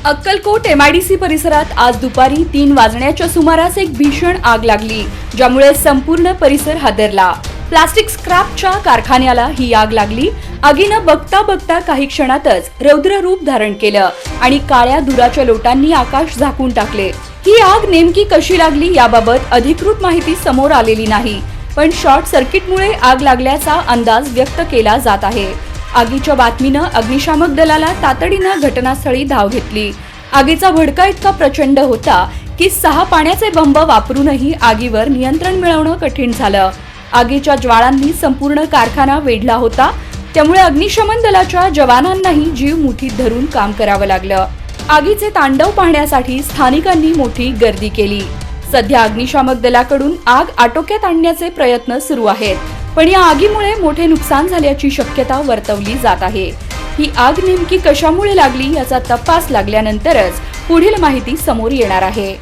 Akkalkot MIDC परिसरात आज दुपारी 3 वाजण्याच्या सुमारास एक भीषण आग लागली, ज्यामुळे संपूर्ण परिसर हादरला। प्लास्टिक स्क्रॅपच्या कारखान्याला ही आग लागली। आगीनं बघता बघता काही क्षणातच रौद्र रूप धारण केलं आणि काळ्या धुराच्या लोटांनी आकाश झाकून टाकले। ही आग नेमकी कशी लागली याबाबत अधिकृत माहिती समोर आलेली नाही, पण शॉर्ट सर्किटमुळे आग लागल्याचा अंदाज व्यक्त केला जात आहे। आगीच्या बातमीनं अग्निशामक दलाला तातडीनं घटनास्थळी धाव घेतली। आगीचा भडका इतका प्रचंड होता की 6 पाण्याचे बंब वापरूनही आगीवर नियंत्रण मिळवणं कठीण झालं। आगीच्या ज्वाळांनी संपूर्ण कारखाना वेढला होता, त्यामुळे अग्निशमन दलाच्या जवानांनाही जीव मुठीत धरून काम करावं लागलं। आगीचे तांडव पाहण्यासाठी स्थानिकांनी मोठी गर्दी केली। सध्या अग्निशामक दलाकडून आग आटोक्यात आणण्याचे प्रयत्न सुरू आहेत, पण या आगीमुळे मोठे नुकसान झाल्याची शक्यता वर्तवली जात आहे। ही आग नेमकी कशामुळे लागली याचा तपास लागल्यानंतरच पुढील माहिती समोर येणार आहे।